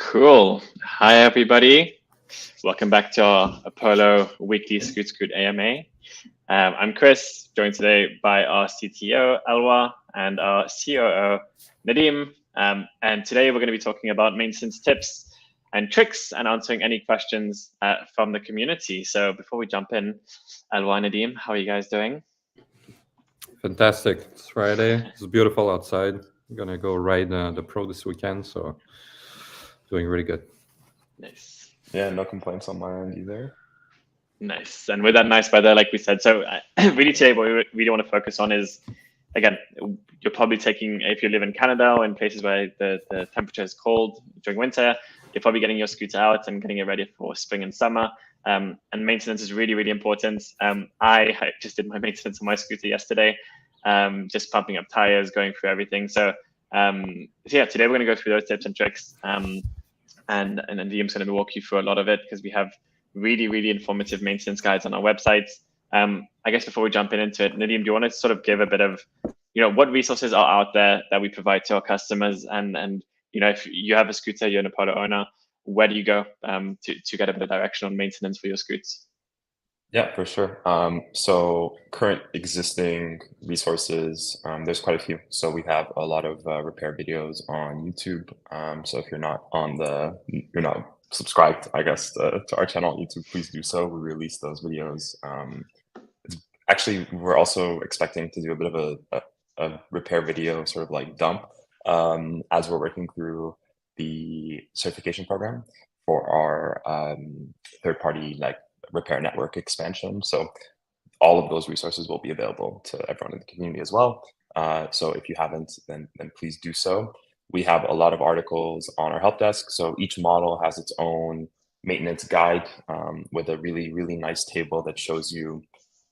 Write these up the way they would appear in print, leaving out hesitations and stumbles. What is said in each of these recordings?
Cool. Hi, everybody. Welcome back to our Apollo Weekly Scoot AMA. I'm Chris, joined today by our CTO, Elwa, and our COO, Nadim. And today we're going to be talking about maintenance tips and tricks and answering any questions from the community. So before we jump in, Elwa, Nadim, how are you guys doing? Fantastic. It's Friday. It's beautiful outside. I'm going to go ride the pro this weekend, so doing really good. Nice. Yeah, no complaints on my end either. Nice. And with that nice weather, like we said, so really today what we really want to focus on is, again, you're probably taking, if you live in Canada or in places where the temperature is cold during winter, you're probably getting your scooter out and getting it ready for spring and summer. And maintenance is really, really important. I just did my maintenance on my scooter yesterday, just pumping up tires, going through everything. So yeah, today we're going to go through those tips and tricks. And Nadim's going to walk you through a lot of it because we have really, really informative maintenance guides on our website. I guess before we jump into it, Nadim, do you want to sort of give a bit of, what resources are out there that we provide to our customers? And if you have a scooter, you're an Apollo owner, where do you go to get a bit of direction on maintenance for your scooters? Yeah, for sure. So current existing resources, there's quite a few. So we have a lot of repair videos on YouTube. So if you're not subscribed, I guess, to our channel on YouTube, please do so. We release those videos. Actually, we're also expecting to do a bit of a repair video, sort of like dump, as we're working through the certification program for our third-party repair network expansion. So all of those resources will be available to everyone in the community as well. So if you haven't, then please do so. We have a lot of articles on our help desk. So each model has its own maintenance guide with a really, really nice table that shows you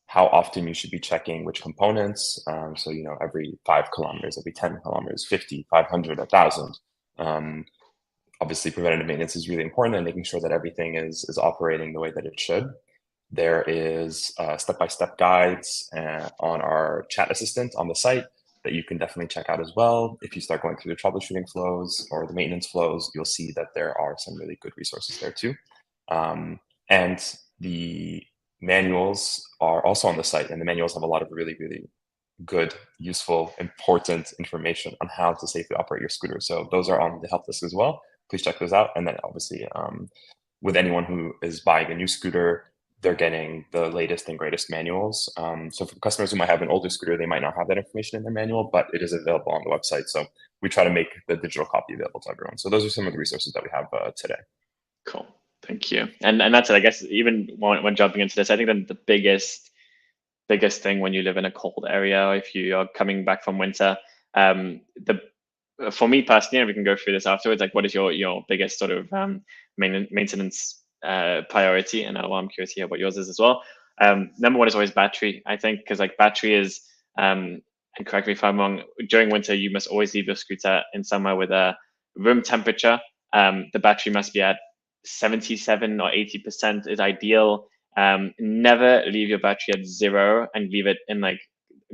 how often you should be checking which components. So, every 5 kilometers, every 10 kilometers, 50, 500, 1,000. Obviously, preventative maintenance is really important and making sure that everything is operating the way that it should. There is step-by-step guides on our chat assistant on the site that you can definitely check out as well. If you start going through the troubleshooting flows or the maintenance flows, you'll see that there are some really good resources there too. And the manuals are also on the site, and the manuals have a lot of really, really good, useful, important information on how to safely operate your scooter. So those are on the help desk as well. Please check those out. And then obviously, with anyone who is buying a new scooter, they're getting the latest and greatest manuals. So for customers who might have an older scooter, they might not have that information in their manual, but it is available on the website. So we try to make the digital copy available to everyone. So those are some of the resources that we have today. Cool. Thank you. And that's it. I guess even when jumping into this, I think that the biggest thing when you live in a cold area, or if you are coming back from winter, for me personally, and we can go through this afterwards, like what is your biggest sort of maintenance priority? And I'm curious to hear what yours is as well. Number one is always battery, I think, because like battery is, and correct me if I'm wrong, during winter, you must always leave your scooter in somewhere with a room temperature. The battery must be at 77 or 80% is ideal. Never leave your battery at 0 and leave it in like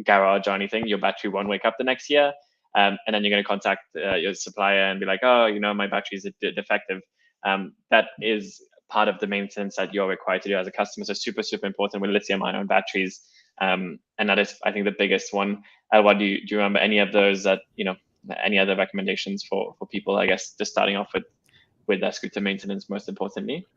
garage or anything. Your battery won't wake up the next year. And then you're going to contact your supplier and be like, oh, my battery is defective. That is part of the maintenance that you're required to do as a customer. So super, super important with lithium-ion batteries. And that is, I think, the biggest one. What do you remember any of those that, any other recommendations for people, I guess, just starting off with that scooter maintenance, most importantly?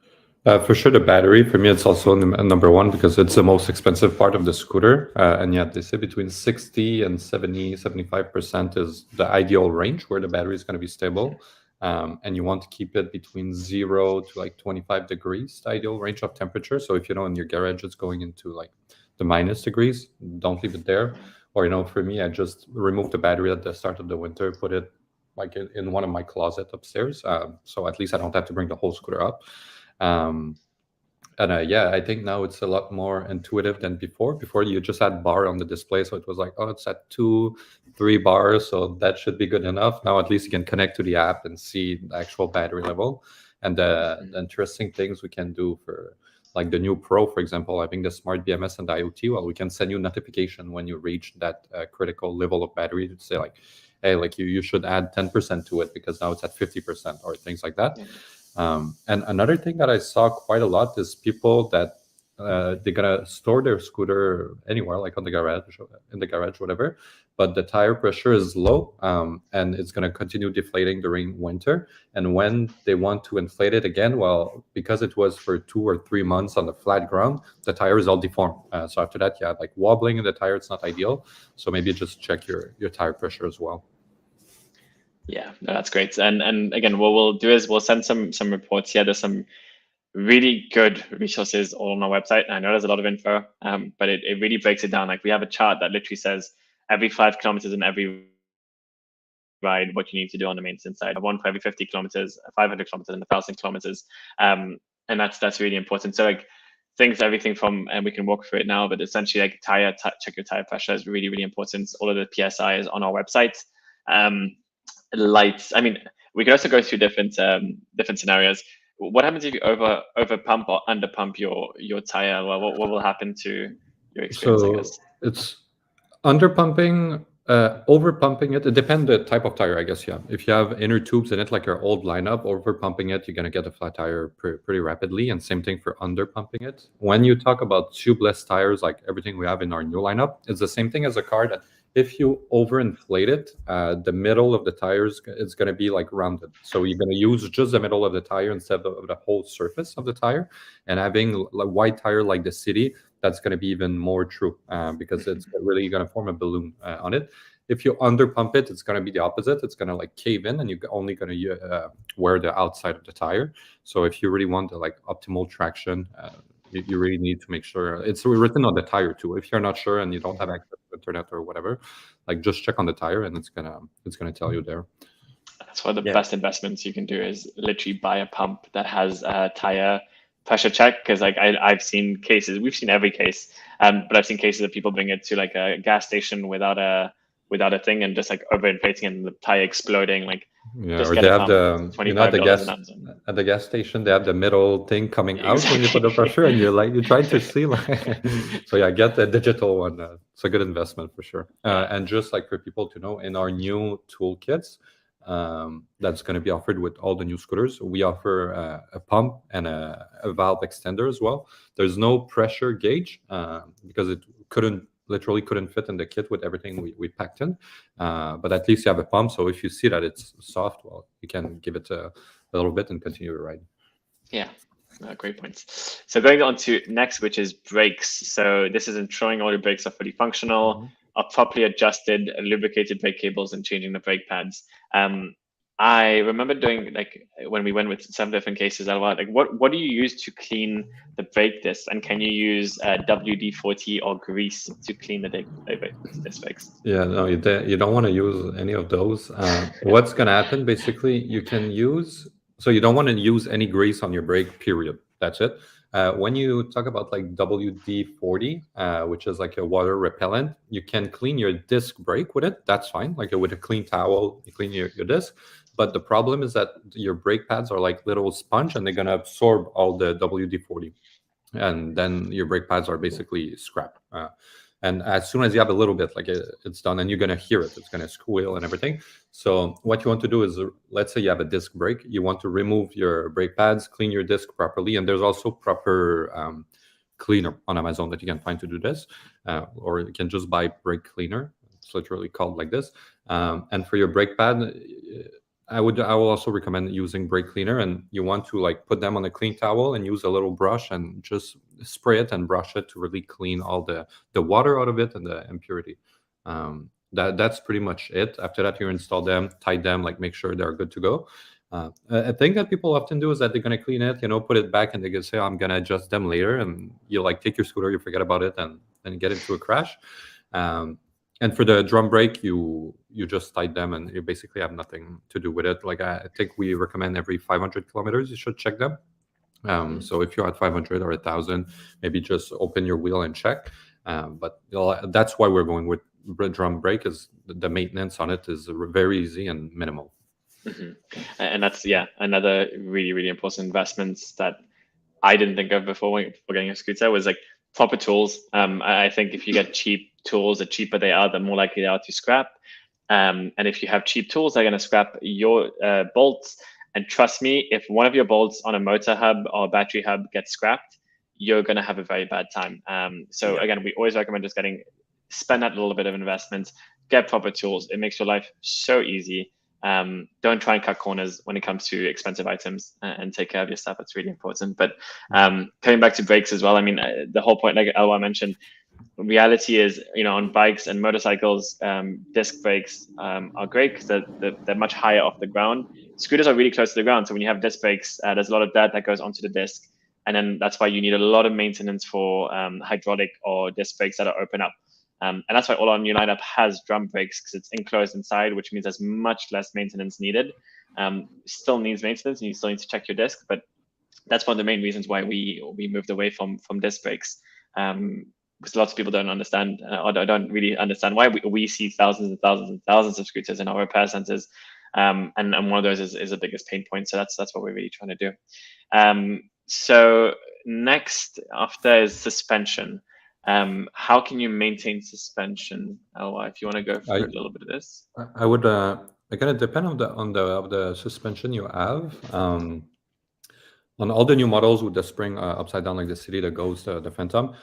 For sure, the battery, for me, it's also number one because it's the most expensive part of the scooter. And yet they say between 60 and 70, 75% is the ideal range where the battery is going to be stable. And you want to keep it between 0 to like 25 degrees, the ideal range of temperature. So if in your garage it's going into like the minus degrees, don't leave it there. Or, for me, I just remove the battery at the start of the winter, put it like in one of my closet upstairs. So at least I don't have to bring the whole scooter up. Yeah, I think now it's a lot more intuitive than before. Before you just had bar on the display, so it was like, oh, it's at 2-3 bars, so that should be good enough. Now at least you can connect to the app and see the actual battery level. And the interesting things we can do for like the new Pro, for example, having the smart BMS and the IoT, well, we can send you notification when you reach that critical level of battery to say like, hey, like you should add 10% to it because now it's at 50% or things like that. And another thing that I saw quite a lot is people that they're gonna store their scooter anywhere, like on the garage, in the garage, whatever, but the tire pressure is low, and it's gonna continue deflating during winter. And when they want to inflate it again, well, because it was for 2 or 3 months on the flat ground, the tire is all deformed. So after that, yeah, like wobbling in the tire, it's not ideal. So maybe just check your tire pressure as well. Yeah, no, that's great. And again, what we'll do is we'll send some reports here. There's some really good resources all on our website. I know there's a lot of info, but it really breaks it down. Like we have a chart that literally says every 5 kilometers in every ride what you need to do on the maintenance side. One for every 50 kilometers, 500 kilometers, and 1,000 kilometers. And that's really important. So like everything from, and we can walk through it now, but essentially like check your tire pressure is really, really important. All of the PSI is on our website. Lights, I mean, we could also go through different scenarios. What happens if you over pump or under pump your tire? Well, what will happen to your experience? So I guess it's under pumping, over pumping it. It depends the type of tire, I guess. Yeah, if you have inner tubes in it, like your old lineup, over pumping it, you're gonna get a flat tire pretty rapidly. And same thing for under pumping it. When you talk about tubeless tires, like everything we have in our new lineup, it's the same thing as a car that if you overinflate it, the middle of the tires is going to be like rounded. So you're going to use just the middle of the tire instead of the whole surface of the tire. And having a wide tire like the City, that's going to be even more true because it's really going to form a balloon on it. If you under pump it, it's going to be the opposite. It's going to like cave in, and you're only going to wear the outside of the tire. So if you really want the like optimal traction, you really need to make sure it's written on the tire too. If you're not sure and you don't have access to internet or whatever, like just check on the tire and it's gonna tell you there. That's one of the best investments you can do is literally buy a pump that has a tire pressure check. Because like I've seen cases, we've seen every case, but I've seen cases of people bring it to like a gas station without a thing and just like overinflating and the tire exploding. Like or they have at the gas station they have the middle thing coming out when you put the pressure and you're trying to see like so yeah, get the digital one. It's a good investment for sure. And just like for people to know, in our new toolkits that's going to be offered with all the new scooters, we offer a pump and a valve extender as well. There's no pressure gauge because it literally couldn't fit in the kit with everything we packed in, but at least you have a pump, so if you see that it's soft, well, you can give it a little bit and continue your ride. Yeah, great points. So going on to next, which is brakes. So this is ensuring all your brakes are fully functional, are properly adjusted, lubricated brake cables, and changing the brake pads. I remember doing like when we went with some different cases, like what do you use to clean the brake disc, and can you use WD-40 or grease to clean the disc brakes? Yeah, no, you don't want to use any of those. What's going to happen basically? You can use, so you don't want to use any grease on your brake. Period. That's it. When you talk about like WD-40, which is like a water repellent, you can clean your disc brake with it. That's fine. Like with a clean towel, you clean your disc. But the problem is that your brake pads are like little sponge and they're going to absorb all the WD-40. And then your brake pads are basically scrap. And as soon as you have a little bit, like it's done, and you're going to hear it. It's going to squeal and everything. So what you want to do is, let's say you have a disc brake. You want to remove your brake pads, clean your disc properly. And there's also proper cleaner on Amazon that you can find to do this. Or you can just buy brake cleaner. It's literally called like this. And for your brake pad, I will also recommend using brake cleaner, and you want to like put them on a clean towel and use a little brush and just spray it and brush it to really clean all the water out of it and the impurity. That's pretty much it. After that, you install them, tie them, like make sure they're good to go. A thing that people often do is that they're going to clean it, put it back, and they can say, I'm going to adjust them later. And you like take your scooter, you forget about it, and then get into a crash. And for the drum brake, you just tie them and you basically have nothing to do with it. Like I think we recommend every 500 kilometers, you should check them. So if you're at 500 or 1,000, maybe just open your wheel and check. But that's why we're going with drum brake, is the maintenance on it is very easy and minimal. And that's another really, really important investments that I didn't think of before getting a scooter was like proper tools. I think if you get cheap tools, the cheaper they are, the more likely they are to scrap. And if you have cheap tools, they're going to scrap your bolts. And trust me, if one of your bolts on a motor hub or battery hub gets scrapped, you're going to have a very bad time. So again, we always recommend just spend that little bit of investment, get proper tools. It makes your life so easy. Don't try and cut corners when it comes to expensive items, and take care of your stuff. It's really important. But coming back to brakes as well, I mean, the whole point, like Elwar mentioned, reality is, on bikes and motorcycles, disc brakes are great because they're much higher off the ground. Scooters are really close to the ground. So when you have disc brakes, there's a lot of dirt that goes onto the disc. And then that's why you need a lot of maintenance for hydraulic or disc brakes that are open up. And that's why all our new lineup has drum brakes, because it's enclosed inside, which means there's much less maintenance needed. Still needs maintenance, and you still need to check your disc, but that's one of the main reasons why we moved away from disc brakes. Because lots of people don't understand, or don't really understand why we see thousands and thousands and thousands of scooters in our repair centers. And one of those is the biggest pain point. So that's what we're really trying to do. So next after is suspension. How can you maintain suspension? Elwar, if you want to go through a little bit of this. I would again, it depend on the suspension you have. On all the new models with the spring upside down, like the City, the Ghost, the Phantom,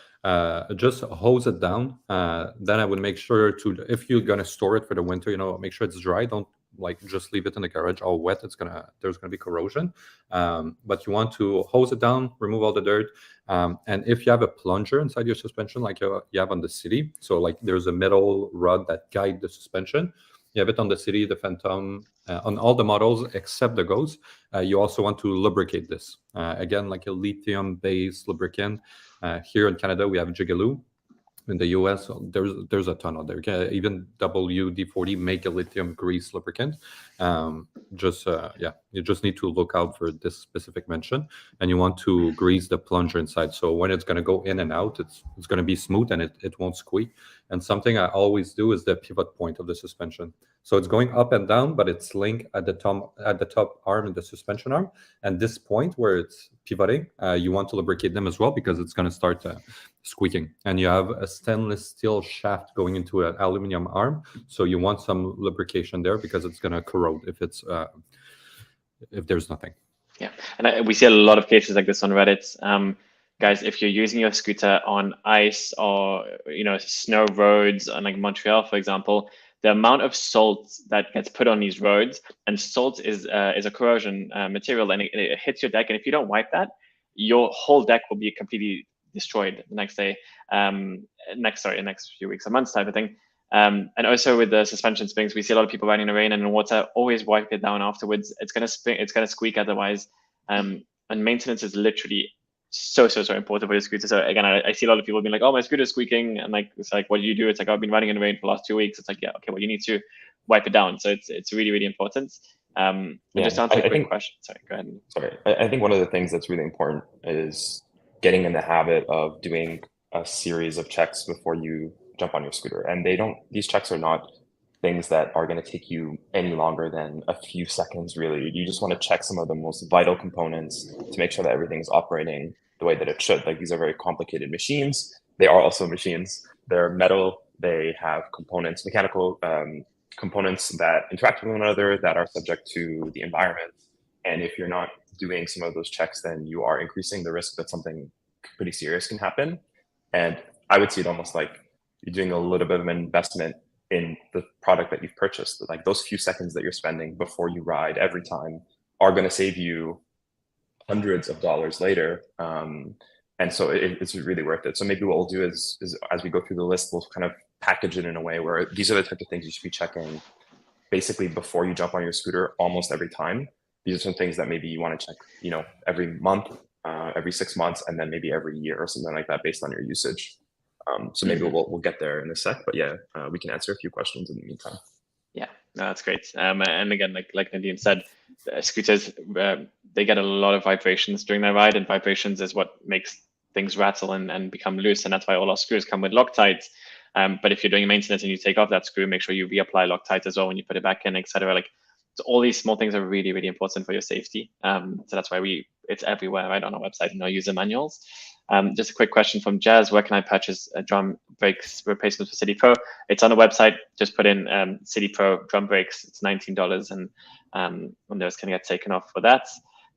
just hose it down. Then I would make sure to, if you're gonna store it for the winter, make sure it's dry. Don't just leave it in the garage all wet. There's gonna be corrosion. But you want to hose it down, remove all the dirt. And if you have a plunger inside your suspension, like you have on the City, so like there's a metal rod that guide the suspension. You have it on the City, the Phantom, on all the models except the Ghost. You also want to lubricate this. Again, like a lithium-based lubricant. Here in Canada, we have Jigaloo. In the US, there's a ton out there. Even WD-40 make a lithium grease lubricant. You just need to look out for this specific mention, and you want to grease the plunger inside. So when it's going to go in and out, it's going to be smooth and it won't squeak. And something I always do is the pivot point of the suspension. So it's going up and down, but it's linked at the top arm and the suspension arm. And this point where it's pivoting, you want to lubricate them as well, because it's going to start squeaking. And you have a stainless steel shaft going into an aluminum arm, so you want some lubrication there, because it's going to corrode if there's nothing. Yeah, and we see a lot of cases like this on Reddit. Guys, if you're using your scooter on ice or snow roads, on like Montreal, for example, the amount of salt that gets put on these roads, and salt is a corrosion material, and it hits your deck, and if you don't wipe that, your whole deck will be completely destroyed the next day, next few weeks or months type of thing. And also with the suspension springs, we see a lot of people riding in the rain and in water. Always wipe it down afterwards. It's gonna squeak otherwise. And maintenance is literally so important for your scooter. So again, I see a lot of people being like, "Oh, my scooter's squeaking," and it's like, "What do you do?" It's like, "I've been riding in the rain for the last 2 weeks." It's like, "Yeah, okay, well, you need to wipe it down." So it's really, really important. Just to answer a quick question. Sorry, go ahead. Sorry, I think one of the things that's really important is getting in the habit of doing a series of checks before you jump on your scooter. And these checks are not things that are going to take you any longer than a few seconds, really. You just want to check some of the most vital components to make sure that everything's operating the way that it should. Like, these are very complicated machines. They are also machines. They're metal. They have components, mechanical components that interact with one another, that are subject to the environment. And if you're not doing some of those checks, then you are increasing the risk that something pretty serious can happen. And I would see it almost like you're doing a little bit of an investment in the product that you've purchased. Like, those few seconds that you're spending before you ride every time are going to save you hundreds of dollars later. And so it's really worth it. So maybe what we'll do is as we go through the list, we'll kind of package it in a way where these are the type of things you should be checking basically before you jump on your scooter almost every time. These are some things that maybe you want to check, every month, every 6 months, and then maybe every year or something like that based on your usage. So maybe we'll get there in a sec, but yeah, we can answer a few questions in the meantime. Yeah, no, that's great. And again, like Nadeem said, scooters, they get a lot of vibrations during their ride, and vibrations is what makes things rattle and become loose. And that's why all our screws come with Loctite. But if you're doing maintenance and you take off that screw, make sure you reapply Loctite as well when you put it back in, etc. So all these small things are really, really important for your safety. So that's why it's everywhere, right, on our website in our user manuals. Just a quick question from Jazz: where can I purchase drum brakes replacements for City Pro? It's on the website. Just put in City Pro drum brakes. It's $19, and those can get taken off for that.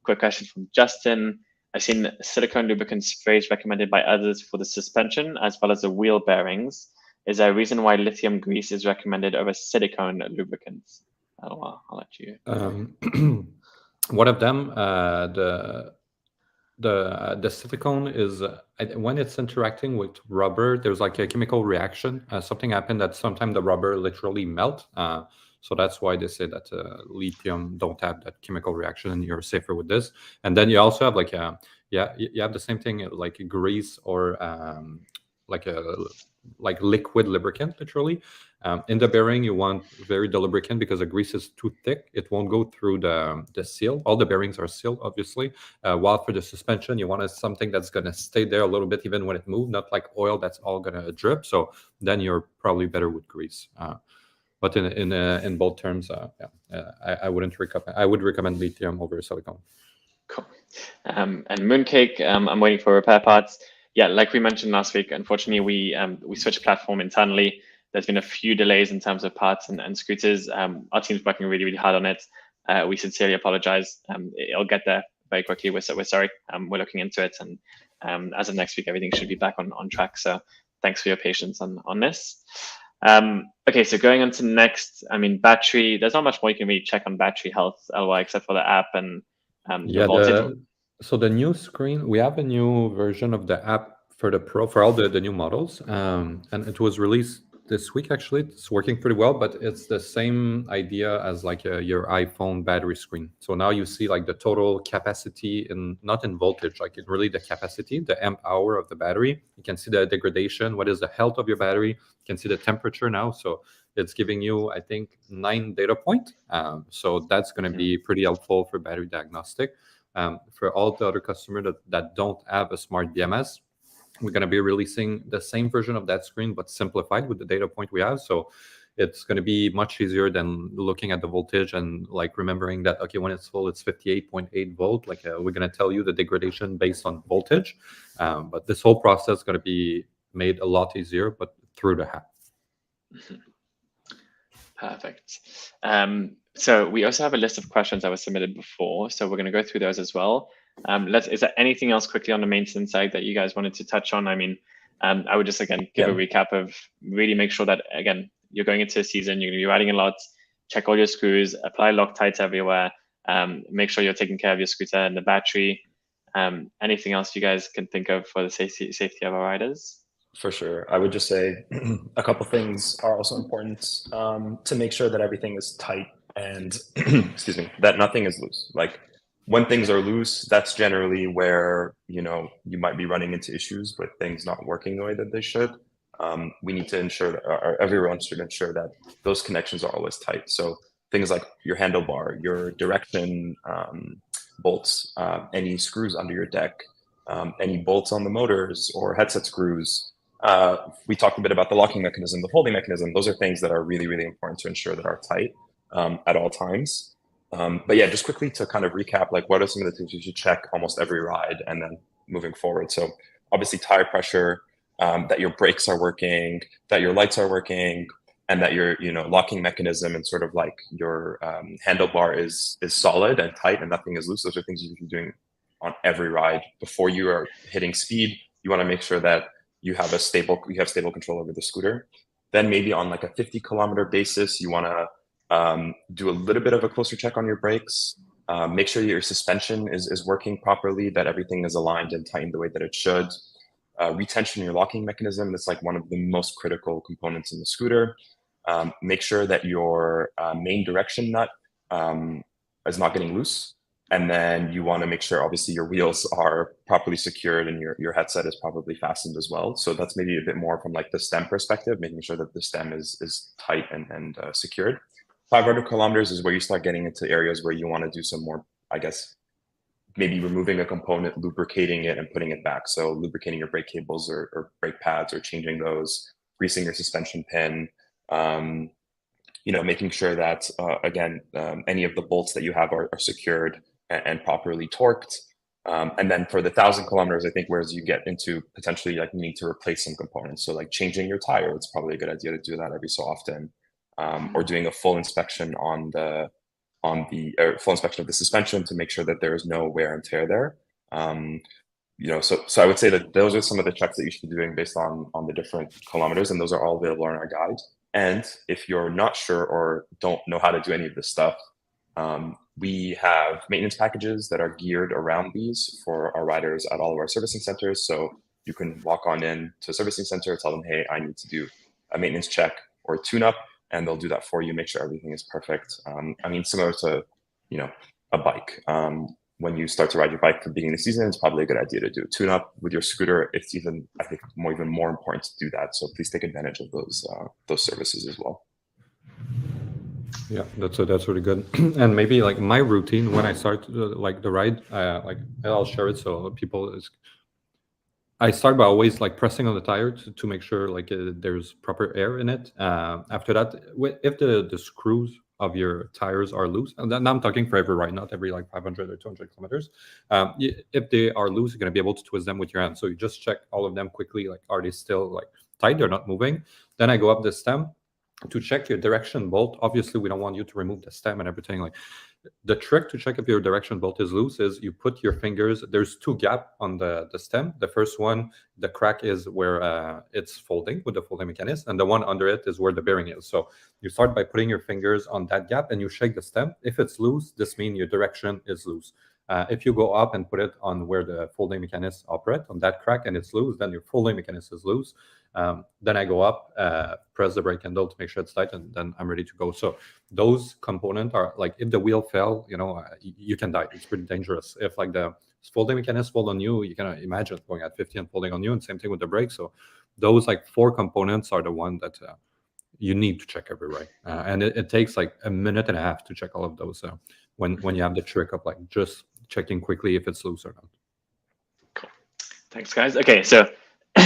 Quick question from Justin: I've seen silicone lubricant sprays recommended by others for the suspension as well as the wheel bearings. Is there a reason why lithium grease is recommended over silicone lubricants? I'll let you. One of them, the silicone is when it's interacting with rubber, there's like a chemical reaction. Something happened that sometimes the rubber literally melt. So that's why they say that lithium don't have that chemical reaction, and you're safer with this. And then you also have like you have the same thing like grease or like liquid lubricant, literally. In the bearing, you want very the lubricant because the grease is too thick. It won't go through the seal. All the bearings are sealed, obviously. While for the suspension, you want something that's going to stay there a little bit even when it moves, not like oil that's all going to drip. So then you're probably better with grease. But in both terms, I wouldn't recommend. I would recommend lithium over silicone. Cool. And Mooncake, I'm waiting for repair parts. Yeah, like we mentioned last week, unfortunately, we switched platform internally. There's been a few delays in terms of parts and scooters. Our team's working really, really hard on it. We sincerely apologize. It'll get there very quickly. We're sorry. We're looking into it, and as of next week, everything should be back on track. So thanks for your patience on this. Okay, so going on to next, I mean, battery, there's not much more you can really check on battery health, LY, except for the app and the voltage. So the new screen, we have a new version of the app for the Pro, for all the new models. And it was released this week, actually. It's working pretty well, but it's the same idea as like your iPhone battery screen. So now you see like the total capacity not in voltage, like really the capacity, the amp hour of the battery. You can see the degradation, what is the health of your battery. You can see the temperature now. So it's giving you, I think, 9 data points. So that's going to be pretty helpful for battery diagnostic. For all the other customers that don't have a smart BMS, we're going to be releasing the same version of that screen, but simplified with the data point we have. So it's going to be much easier than looking at the voltage and like remembering that, okay, when it's full, it's 58.8 volt. Like we're going to tell you the degradation based on voltage. But this whole process is going to be made a lot easier, but through the app. Perfect. So we also have a list of questions that were submitted before. So we're going to go through those as well. Is there anything else quickly on the maintenance side that you guys wanted to touch on? I mean, I would just, again, give a recap of really make sure that, again, you're going into a season, you're going to be riding a lot, check all your screws, apply Loctite everywhere, make sure you're taking care of your scooter and the battery. Anything else you guys can think of for the safety of our riders? For sure. I would just say a couple things are also important to make sure that everything is tight and excuse me, that nothing is loose. Like when things are loose, that's generally where, you might be running into issues with things not working the way that they should. We need to ensure that, or everyone should ensure that those connections are always tight. So things like your handlebar, your direction bolts, any screws under your deck, any bolts on the motors or headset screws. We talked a bit about the locking mechanism, the holding mechanism. Those are things that are really, really important to ensure that are tight at all times. But yeah, just quickly to kind of recap, like what are some of the things you should check almost every ride and then moving forward. So obviously tire pressure, that your brakes are working, that your lights are working, and that your locking mechanism and sort of like your handlebar is solid and tight and nothing is loose. Those are things you should be doing on every ride. Before you are hitting speed, you want to make sure that you have stable control over the scooter. Then maybe on like a 50-kilometer basis, you want to do a little bit of a closer check on your brakes. Make sure your suspension is working properly, that everything is aligned and tightened the way that it should. Retention, your locking mechanism, that's like one of the most critical components in the scooter. Make sure that your main direction nut is not getting loose. And then you want to make sure, obviously, your wheels are properly secured and your headset is probably fastened as well. So that's maybe a bit more from like the stem perspective, making sure that the stem is tight and secured. 500 kilometers is where you start getting into areas where you want to do some more, I guess, maybe removing a component, lubricating it and putting it back. So lubricating your brake cables or brake pads or changing those, greasing your suspension pin, making sure that, again, any of the bolts that you have are secured and properly torqued. And then for the 1,000 kilometers, I think whereas you get into potentially like needing to replace some components. So like changing your tire, it's probably a good idea to do that every so often, or doing a full inspection full inspection of the suspension to make sure that there is no wear and tear there. So I would say that those are some of the checks that you should be doing based on the different kilometers, and those are all available in our guide. And if you're not sure or don't know how to do any of this stuff, we have maintenance packages that are geared around these for our riders at all of our servicing centers. So you can walk on in to a servicing center, tell them, hey, I need to do a maintenance check or a tune-up, and they'll do that for you, make sure everything is perfect. Similar to, a bike. When you start to ride your bike for the beginning of the season, it's probably a good idea to do a tune-up. With your scooter, it's even more important to do that. So please take advantage of those services as well. Yeah, that's really good. And maybe like my routine when I start like the ride, I'll share it so I start by always like pressing on the tire to make sure like there's proper air in it. After that, if the screws of your tires are loose, and now I'm talking for every ride, not every like 500 or 200 kilometers. If they are loose, you're going to be able to twist them with your hand. So you just check all of them quickly, like are they still like tight? They're not moving. Then I go up the stem to check your direction bolt. Obviously, we don't want you to remove the stem and everything. Like the trick to check if your direction bolt is loose is you put your fingers. There's two gaps on the stem. The first one, the crack is where it's folding with the folding mechanism, and the one under it is where the bearing is. So you start by putting your fingers on that gap and you shake the stem. If it's loose, this means your direction is loose. If you go up and put it on where the folding mechanism operate on that crack and it's loose, then your folding mechanism is loose. Then I go up, press the brake handle to make sure it's tight, and then I'm ready to go. So those components are like, if the wheel fell, you can die. It's pretty dangerous. If like the folding mechanism fold on you, you can imagine going at 50 and folding on you, and same thing with the brake. So those like 4 components are the one that you need to check every ride. And it takes like a minute and a half to check all of those when you have the trick of like just checking quickly if it's loose or not. Cool. Thanks, guys. Okay, so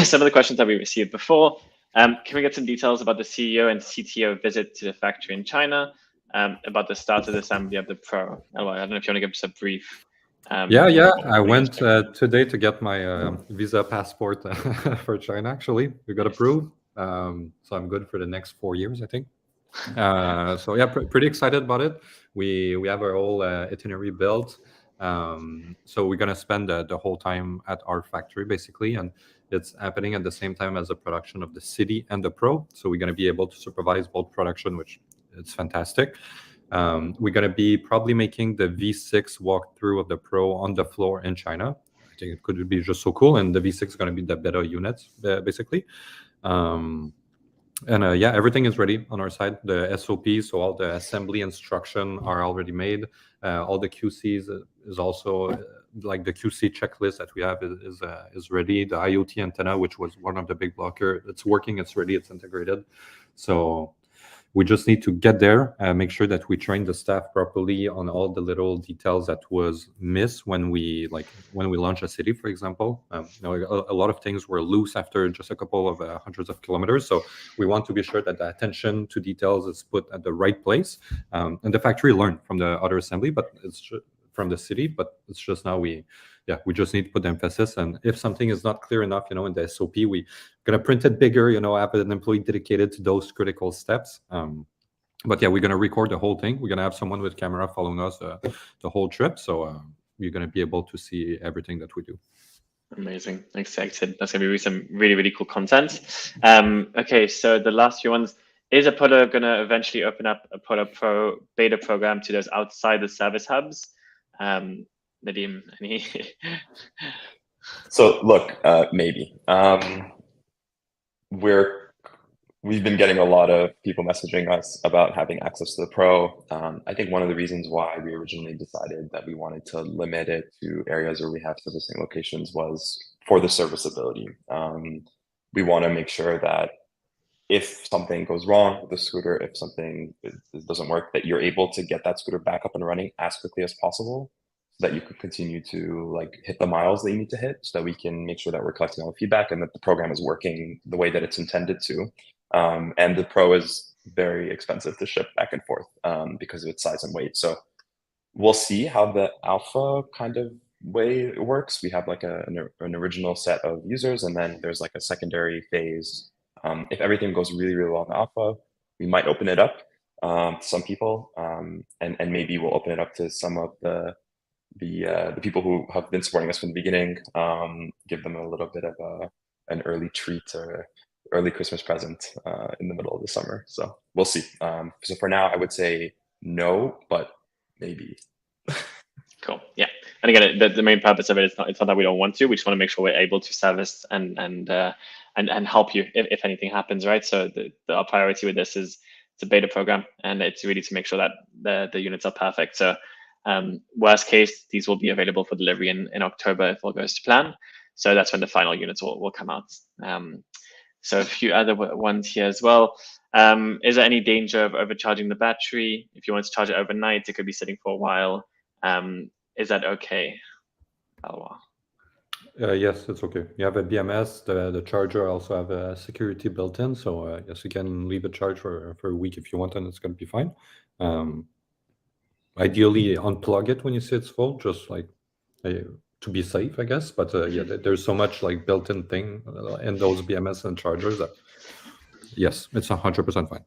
some of the questions that we received before. Can we get some details about the CEO and CTO visit to the factory in China, about the start of the assembly of the Pro? I don't know if you want to give us a brief. Yeah. I went today to get my visa passport for China, actually. We got approved. So I'm good for the next 4 years, I think. So yeah, pretty excited about it. We have our whole itinerary built. So we're gonna spend the whole time at our factory basically, and it's happening at the same time as the production of the City and the Pro. So we're gonna be able to supervise both production, which it's fantastic. We're gonna be probably making the V6 walkthrough of the Pro on the floor in China. I think it could be just so cool, and the V6 is gonna be the beta units basically. Yeah, everything is ready on our side. The SOP, so all the assembly instruction are already made. All the QCs is also like the QC checklist that we have is ready. The IoT antenna, which was one of the big blocker, it's working, it's ready, it's integrated. So we just need to get there, make sure that we train the staff properly on all the little details that was missed when we launch a city, for example. A lot of things were loose after just a couple of hundreds of kilometers. So we want to be sure that the attention to details is put at the right place. And the factory learned from the other assembly, but it's from the city. But it's just now we just need to put the emphasis. And if something is not clear enough, in the SOP, we gonna print it bigger, have an employee dedicated to those critical steps. But yeah, we're gonna record the whole thing. We're gonna have someone with camera following us the whole trip. So you're gonna be able to see everything that we do. Amazing. Excited. That's gonna be some really, really cool content. Okay, so the last few ones. Is Apollo gonna eventually open up Apollo Pro beta program to those outside the service hubs? Nadim, any? So look, maybe. We've been getting a lot of people messaging us about having access to the Pro. I think one of the reasons why we originally decided that we wanted to limit it to areas where we have servicing locations was for the serviceability. We want to make sure that if something goes wrong with the scooter, if something doesn't work, that you're able to get that scooter back up and running as quickly as possible, so that you can continue to hit the miles that you need to hit, so that we can make sure that we're collecting all the feedback and that the program is working the way that it's intended to. And the Pro is very expensive to ship back and forth because of its size and weight. So we'll see how the Alpha kind of way it works. We have like an original set of users, and then there's like a secondary phase. If everything goes really, really well in the alpha, we might open it up to some people, and maybe we'll open it up to some of the people who have been supporting us from the beginning. Give them a little bit of an early treat or early Christmas present in the middle of the summer. So we'll see. So for now, I would say no, but maybe. Cool. Yeah. And again, the main purpose of it is it's not that we don't want to. We just want to make sure we're able to service and help you if anything happens, right? So our priority with this is it's a beta program, and it's really to make sure that the units are perfect. So worst case, these will be available for delivery in October if all goes to plan. So that's when the final units will come out. So a few other ones here as well. Is there any danger of overcharging the battery? If you want to charge it overnight, it could be sitting for a while. Is that okay? Yes, it's okay. You have a BMS. The charger also have a security built in, so yes, you can leave it charged for a week if you want, and it's going to be fine. Ideally, unplug it when you see it's full, just like to be safe, I guess. But yeah, there's so much like built-in thing in those BMS and chargers that yes, it's 100% fine.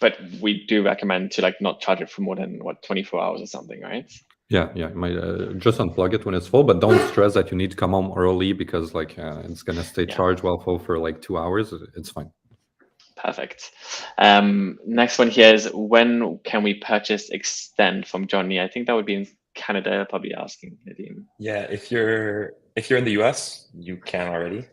But we do recommend to like not charge it for more than 24 hours or something, right? Yeah, you might just unplug it when it's full, but don't stress that you need to come home early because like it's gonna stay charged while full for like 2 hours. It's fine. Perfect. Next one here is, when can we purchase Extend from Johnny? I think that would be in Canada, probably asking Nadim. Yeah, if you're in the US, you can already.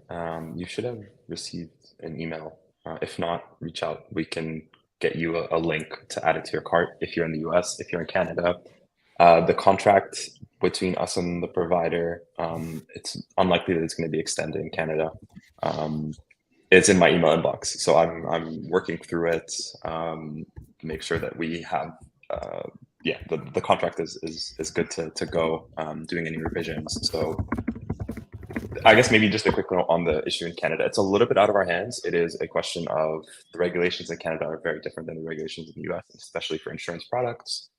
You should have received an email. If not, reach out. We can get you a link to add it to your cart if you're in the US. If you're in Canada, the contract between us and the provider, it's unlikely that it's going to be extended in Canada. It's in my email inbox, so I'm working through it to make sure that we have the contract is good to go, doing any revisions. So I guess maybe just a quick note on the issue in Canada. It's a little bit out of our hands. It is a question of the regulations in Canada are very different than the regulations in the US, especially for insurance products.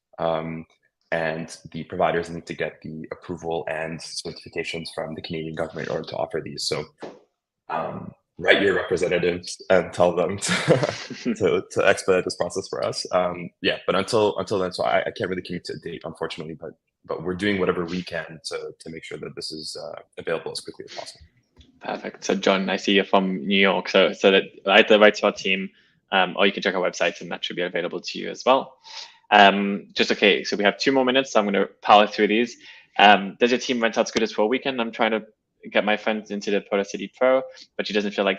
And the providers need to get the approval and certifications from the Canadian government in order to offer these. So write your representatives and tell them to expedite this process for us. But until then, so I can't really commit to a date, unfortunately, but we're doing whatever we can to make sure that this is available as quickly as possible. Perfect. So John, I see you're from New York, so that either write to our team, or you can check our website and that should be available to you as well. Okay, so we have 2 more minutes, so I'm going to power through these. Does your team rent out scooters for a weekend? I'm trying to get my friend into the Polar City Pro, but she doesn't feel like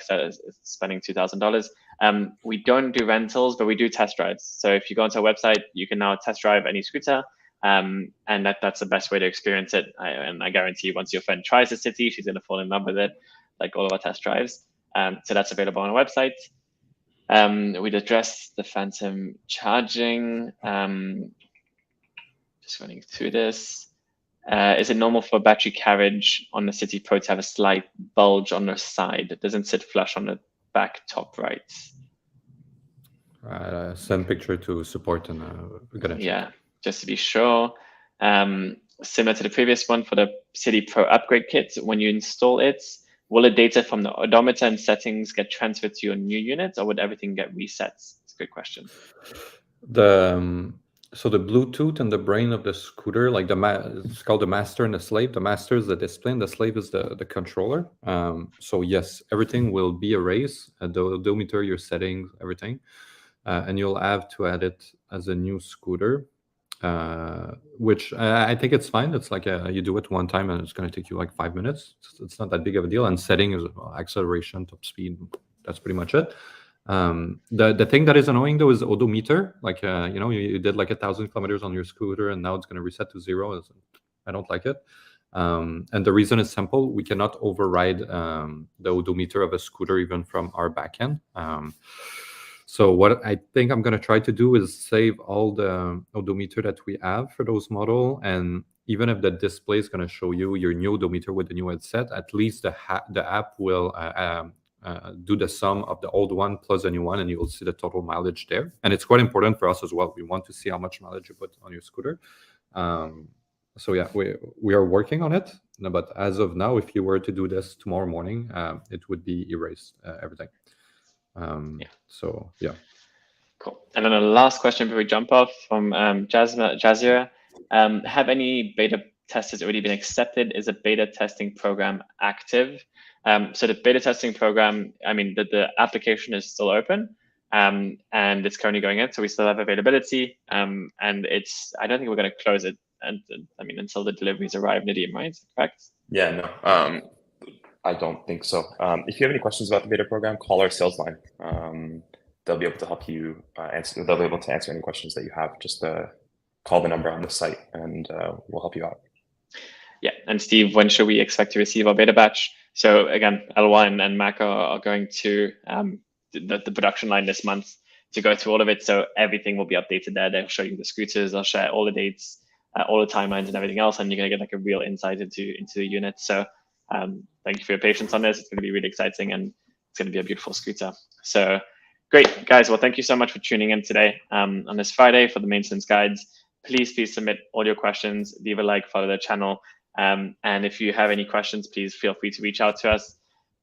spending $2,000. We don't do rentals, but we do test drives. So if you go onto our website, you can now test drive any scooter, and that's the best way to experience it. And I guarantee once your friend tries the City, she's going to fall in love with it, like all of our test drives. So that's available on our website. We'd address the phantom charging. Just running through this. Is it normal for battery carriage on the City Pro to have a slight bulge on the side? It doesn't sit flush on the back top right. Send picture to support and we're gonna check. Yeah, just to be sure. Similar to the previous one, for the City Pro upgrade kit, when you install it, will the data from the odometer and settings get transferred to your new unit, or would everything get reset? It's a good question. So the Bluetooth and the brain of the scooter, like it's called the master and the slave. The master is the display, and the slave is the controller. So yes, everything will be erased, the odometer, your settings, everything, and you'll have to add it as a new scooter, which I think it's fine. It's like you do it one time, and it's going to take you like 5 minutes. It's not that big of a deal. And setting is acceleration, top speed. That's pretty much it. The thing that is annoying though is odometer. Like you did like 1,000 kilometers on your scooter and now it's going to reset to 0. I don't like it. And the reason is simple: we cannot override the odometer of a scooter even from our backend. So what I think I'm going to try to do is save all the odometer that we have for those model, and even if the display is going to show you your new odometer with the new headset, at least the app will do the sum of the old one plus the new one, and you will see the total mileage there. And it's quite important for us as well. We want to see how much mileage you put on your scooter. So yeah, we are working on it. But as of now, if you were to do this tomorrow morning, it would be erased everything. So yeah. Cool. And then a last question before we jump off from Jazira. Have any beta testers already been accepted? Is a beta testing program active? So the beta testing program, I mean, the application is still open, and it's currently going in. So we still have availability, and I don't think we're going to close it, and I mean, until the deliveries arrive. Nadim, right? Correct? Yeah, no, I don't think so. If you have any questions about the beta program, call our sales line. They'll be able to help you answer. They'll be able to answer any questions that you have. Just call the number on the site, and we'll help you out. Yeah, and Steve, when should we expect to receive our beta batch? So again, Eloi and Mac are going to the production line this month to go through all of it. So everything will be updated there. They'll show you the scooters. They'll share all the dates, all the timelines, and everything else, and you're gonna get like a real insight into the unit. So thank you for your patience on this. It's gonna be really exciting, and it's gonna be a beautiful scooter. So great, guys. Well, thank you so much for tuning in today on this Friday for the maintenance guides. Please submit all your questions. Leave a like, follow the channel. And if you have any questions, please feel free to reach out to us.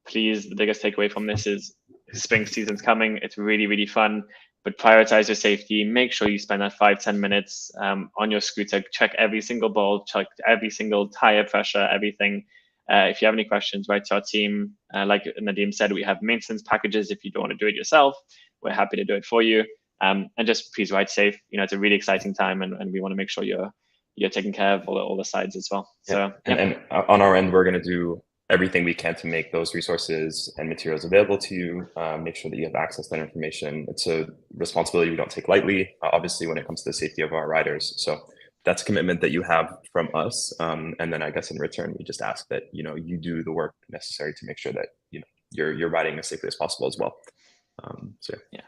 Please, the biggest takeaway from this is spring season's coming. It's really, really fun, but prioritize your safety. Make sure you spend that 5-10 minutes on your scooter. Check every single bolt, check every single tire pressure, everything. If you have any questions, write to our team. Like Nadim said, we have maintenance packages. If you don't want to do it yourself, we're happy to do it for you. And just please ride safe. You know, it's a really exciting time, and we want to make sure you're taking care of all the sides as well. Yeah. So and on our end, we're going to do everything we can to make those resources and materials available to you. Make sure that you have access to that information. It's a responsibility we don't take lightly, obviously, when it comes to the safety of our riders. So that's a commitment that you have from us. And then I guess in return, we just ask that you do the work necessary to make sure that you're riding as safely as possible as well. So yeah.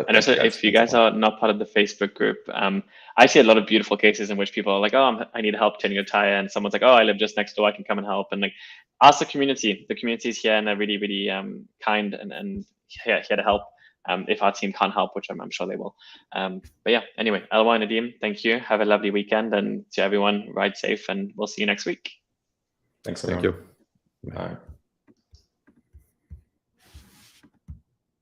And also, if you guys are not part of the Facebook group, I see a lot of beautiful cases in which people are like, "Oh, I need help changing a tire," and someone's like, "Oh, I live just next door, I can come and help." And like, ask the community. The community is here, and they're really, really kind and here to help. If our team can't help, which I'm sure they will. But yeah, anyway, Eloi and Nadim, thank you. Have a lovely weekend, and to everyone, ride safe, and we'll see you next week. Thanks. Thank you. All right.